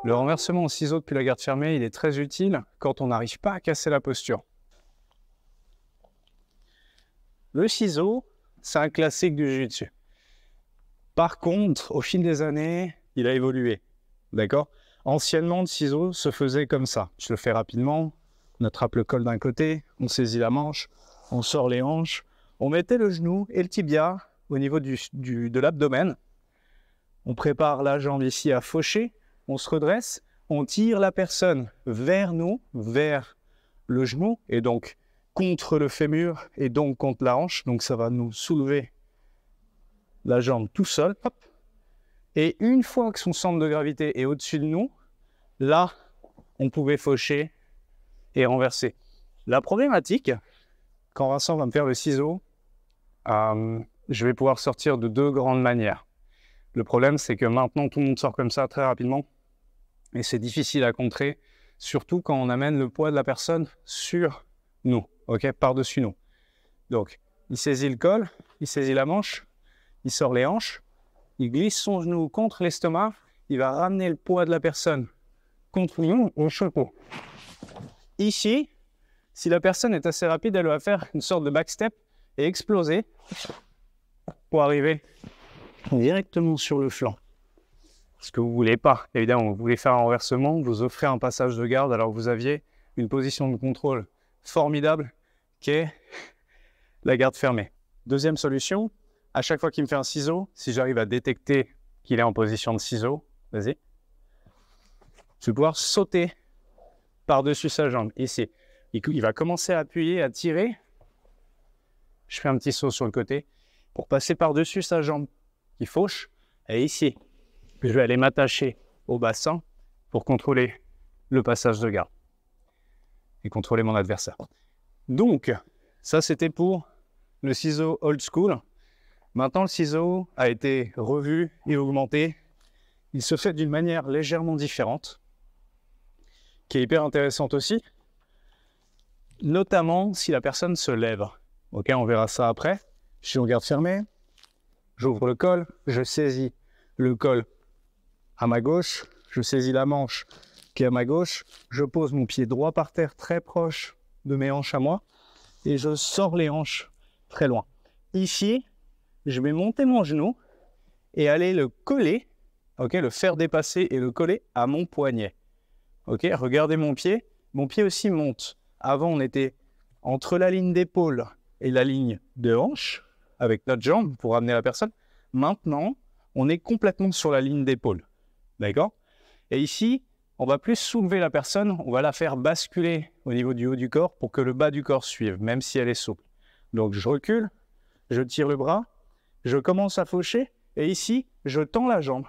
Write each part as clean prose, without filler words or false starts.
Le renversement au ciseau depuis la garde fermée, il est très utile quand on n'arrive pas à casser la posture. Le ciseau, c'est un classique du jiu-jitsu. Par contre, au fil des années, il a évolué. D'accord? Anciennement, le ciseau se faisait comme ça. Je le fais rapidement. On attrape le col d'un côté, on saisit la manche, on sort les hanches. On mettait le genou et le tibia au niveau de l'abdomen. On prépare la jambe ici à faucher. On se redresse. On tire la personne vers nous, vers le genou, et donc contre le fémur, et donc contre la hanche. Donc ça va nous soulever la jambe tout seul. Hop. Et une fois que son centre de gravité est au-dessus de nous, là, on pouvait faucher et renverser. La problématique, quand Vincent va me faire le ciseau, je vais pouvoir sortir de deux grandes manières. Le problème, c'est que maintenant, tout le monde sort comme ça très rapidement. Et c'est difficile à contrer, surtout quand on amène le poids de la personne sur nous, ok, par-dessus nous. Donc, il saisit le col, il saisit la manche, il sort les hanches, il glisse son genou contre l'estomac, il va ramener le poids de la personne contre nous au chapeau. Ici, si la personne est assez rapide, elle va faire une sorte de backstep et exploser pour arriver directement sur le flanc. Ce que vous ne voulez pas, évidemment, vous voulez faire un renversement, vous offrez un passage de garde alors que vous aviez une position de contrôle formidable qui est la garde fermée. Deuxième solution, à chaque fois qu'il me fait un ciseau, si j'arrive à détecter qu'il est en position de ciseau, vas-y, je vais pouvoir sauter par-dessus sa jambe, ici. Il va commencer à appuyer, à tirer. Je fais un petit saut sur le côté pour passer par-dessus sa jambe qui fauche. Et ici, je vais aller m'attacher au bassin pour contrôler le passage de garde et contrôler mon adversaire. Donc, ça c'était pour le ciseau old school. Maintenant, le ciseau a été revu et augmenté. Il se fait d'une manière légèrement différente, qui est hyper intéressante aussi, notamment si la personne se lève. Ok, on verra ça après. Je suis en garde fermée, j'ouvre le col, je saisis le col à ma gauche, je saisis la manche qui est à ma gauche, je pose mon pied droit par terre très proche de mes hanches à moi et je sors les hanches très loin. Ici, je vais monter mon genou et aller le coller, ok, le faire dépasser et le coller à mon poignet. Ok, regardez mon pied aussi monte. Avant, on était entre la ligne d'épaule et la ligne de hanche avec notre jambe pour amener la personne. Maintenant, on est complètement sur la ligne d'épaule. D'accord? Et ici, on va plus soulever la personne, on va la faire basculer au niveau du haut du corps pour que le bas du corps suive, même si elle est souple. Donc, je recule, je tire le bras, je commence à faucher, et ici, je tends la jambe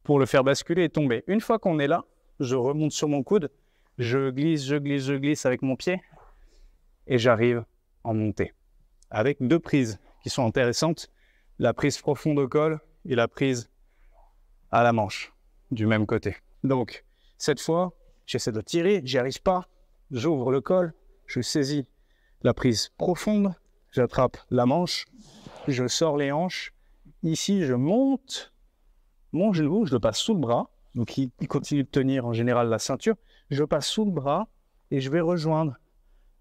pour le faire basculer et tomber. Une fois qu'on est là, je remonte sur mon coude, je glisse avec mon pied, et j'arrive en montée. Avec deux prises qui sont intéressantes, la prise profonde au col et la prise à la manche, du même côté. Donc, cette fois, j'essaie de tirer, j'y arrive pas, j'ouvre le col, je saisis la prise profonde, j'attrape la manche, je sors les hanches, ici je monte mon genou, je le passe sous le bras, donc il continue de tenir en général la ceinture, je passe sous le bras et je vais rejoindre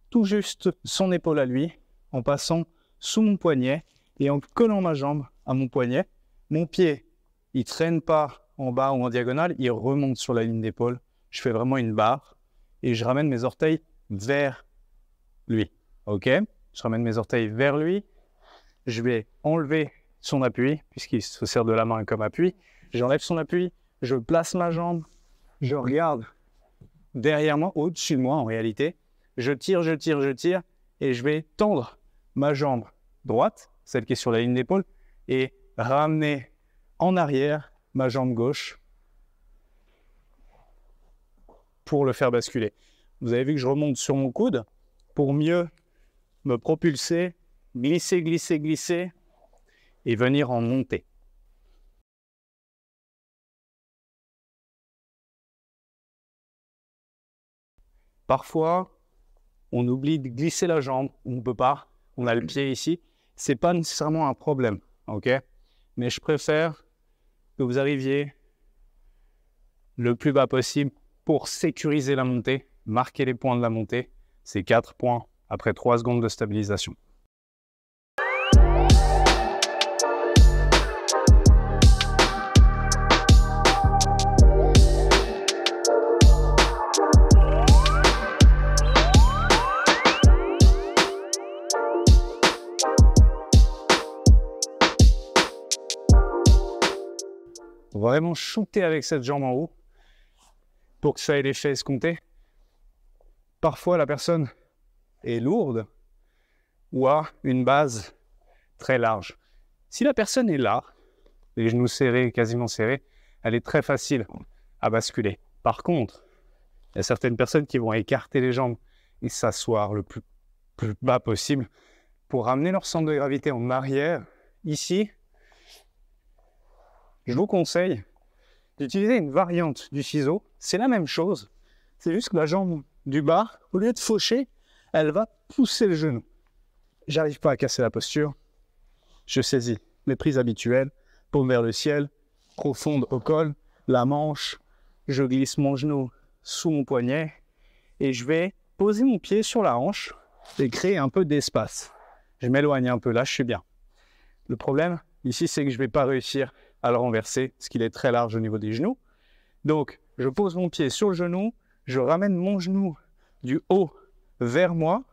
tout juste son épaule à lui, en passant sous mon poignet et en collant ma jambe à mon poignet. Mon pied, il ne traîne pas en bas ou en diagonale, il remonte sur la ligne d'épaule. Je fais vraiment une barre et je ramène mes orteils vers lui. Ok? Je ramène mes orteils vers lui. Je vais enlever son appui, puisqu'il se sert de la main comme appui. J'enlève son appui, je place ma jambe, je regarde derrière moi, au-dessus de moi en réalité. Je tire, et je vais tendre ma jambe droite, celle qui est sur la ligne d'épaule, et ramener en arrière ma jambe gauche pour le faire basculer. Vous avez vu que je remonte sur mon coude pour mieux me propulser, glisser et venir en montée. Parfois, on oublie de glisser la jambe, on ne peut pas, on a le pied ici. Ce n'est pas nécessairement un problème, ok? Mais je préfère que vous arriviez le plus bas possible pour sécuriser la montée, marquer les points de la montée. C'est 4 points après 3 secondes de stabilisation. Vraiment shooter avec cette jambe en haut pour que ça ait l'effet escompté. Parfois, la personne est lourde ou a une base très large. Si la personne est là, les genoux serrés, quasiment serrés, elle est très facile à basculer. Par contre, il y a certaines personnes qui vont écarter les jambes et s'asseoir le plus bas possible pour ramener leur centre de gravité en arrière. Ici, je vous conseille d'utiliser une variante du ciseau. C'est la même chose, c'est juste que la jambe du bas, au lieu de faucher, elle va pousser le genou. J'arrive pas à casser la posture. Je saisis les prises habituelles, paume vers le ciel, profonde au col, la manche, je glisse mon genou sous mon poignet et je vais poser mon pied sur la hanche et créer un peu d'espace. Je m'éloigne un peu, là je suis bien. Le problème ici, c'est que je ne vais pas réussir à le renverser parce qu'il est très large au niveau des genoux. Donc, je pose mon pied sur le genou, je ramène mon genou du haut vers moi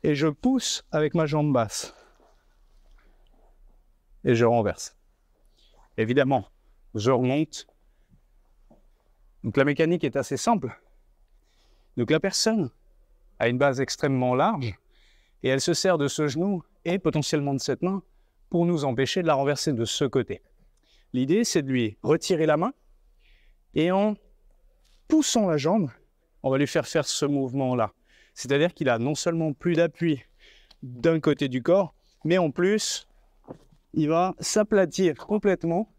et je pousse avec ma jambe basse. Et je renverse. Évidemment, je remonte. Donc la mécanique est assez simple. Donc la personne a une base extrêmement large et elle se sert de ce genou et potentiellement de cette main pour nous empêcher de la renverser de ce côté. L'idée, c'est de lui retirer la main et en poussant la jambe, on va lui faire faire ce mouvement-là. C'est-à-dire qu'il a non seulement plus d'appui d'un côté du corps, mais en plus, il va s'aplatir complètement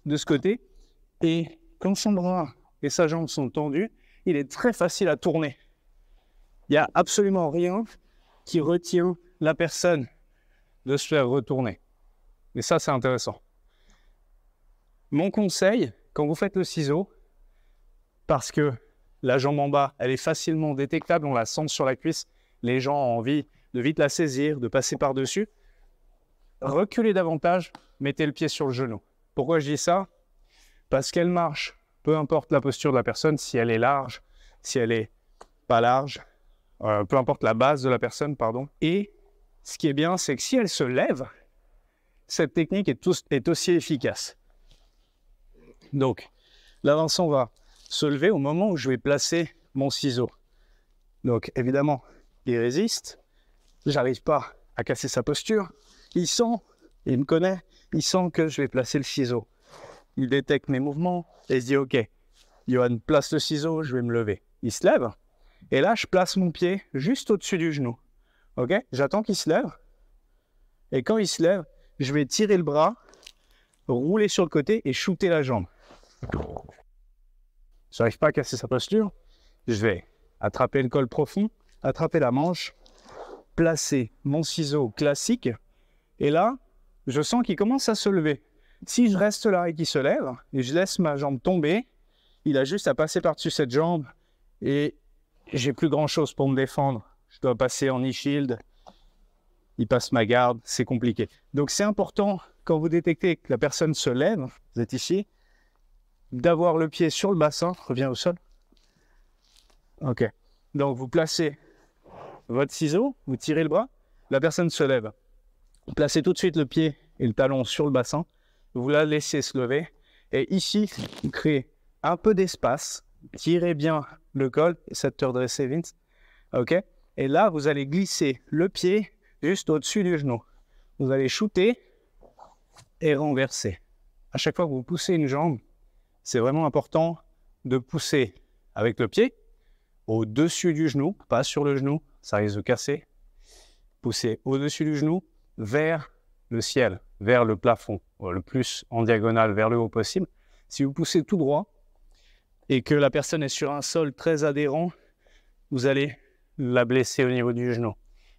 de ce côté. Et quand son bras et sa jambe sont tendus, il est très facile à tourner. Il n'y a absolument rien qui retient la personne de se faire retourner. Et ça, c'est intéressant. Mon conseil, quand vous faites le ciseau, parce que la jambe en bas, elle est facilement détectable, on la sent sur la cuisse, les gens ont envie de vite la saisir, de passer par-dessus. Reculez davantage, mettez le pied sur le genou. Pourquoi je dis ça? Parce qu'elle marche, peu importe la posture de la personne, si elle est large, si elle est pas large, peu importe la base de la personne, pardon. Et ce qui est bien, c'est que si elle se lève, cette technique est aussi efficace. Donc, là, Vincent va se lever au moment où je vais placer mon ciseau. Donc, évidemment, il résiste. J'arrive pas à casser sa posture. Il sent, il me connaît, il sent que je vais placer le ciseau. Il détecte mes mouvements et il se dit « Ok, Johan, place le ciseau, je vais me lever. » Il se lève et là, je place mon pied juste au-dessus du genou. Ok? J'attends qu'il se lève et quand il se lève, je vais tirer le bras, rouler sur le côté et shooter la jambe. Je n'arrive pas à casser sa posture. Je vais attraper le col profond, attraper la manche, placer mon ciseau classique. Et là, je sens qu'il commence à se lever. Si je reste là et qu'il se lève, et je laisse ma jambe tomber, il a juste à passer par-dessus cette jambe et j'ai plus grand-chose pour me défendre. Je dois passer en e-shield. Il passe ma garde, c'est compliqué. Donc c'est important, quand vous détectez que la personne se lève, vous êtes ici, d'avoir le pied sur le bassin, reviens au sol. Ok. Donc vous placez votre ciseau, vous tirez le bras, la personne se lève. Vous placez tout de suite le pied et le talon sur le bassin, vous la laissez se lever. Et ici, vous créez un peu d'espace, tirez bien le col, essaie de te redresser, Vince. Ok. Et là, vous allez glisser le pied juste au-dessus du genou. Vous allez shooter et renverser. À chaque fois que vous poussez une jambe, c'est vraiment important de pousser avec le pied au-dessus du genou, pas sur le genou, ça risque de casser. Poussez au-dessus du genou vers le ciel, vers le plafond, le plus en diagonale vers le haut possible. Si vous poussez tout droit et que la personne est sur un sol très adhérent, vous allez la blesser au niveau du genou.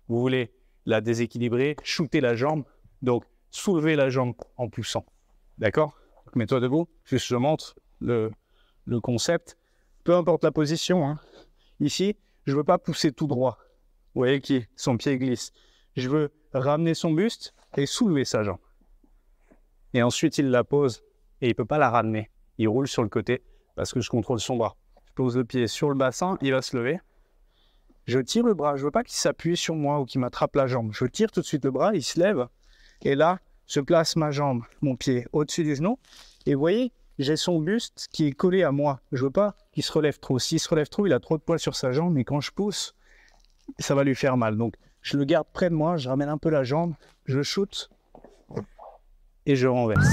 Vous voulez la déséquilibrer, shooter la jambe, donc soulevez la jambe en poussant. D'accord? Mets-toi debout, juste je montre le le concept, peu importe la position, hein. Ici, je ne veux pas pousser tout droit. Vous voyez qui son pied glisse. Je veux ramener son buste et soulever sa jambe. Et ensuite, il la pose et il ne peut pas la ramener. Il roule sur le côté parce que je contrôle son bras. Je pose le pied sur le bassin, il va se lever. Je tire le bras. Je ne veux pas qu'il s'appuie sur moi ou qu'il m'attrape la jambe. Je tire tout de suite le bras, il se lève. Et là, je place ma jambe, mon pied au-dessus du genou. Et vous voyez, j'ai son buste qui est collé à moi. Je ne veux pas qu'il se relève trop. S'il se relève trop, il a trop de poids sur sa jambe. Et quand je pousse, ça va lui faire mal. Donc, je le garde près de moi. Je ramène un peu la jambe. Je shoot. Et je renverse.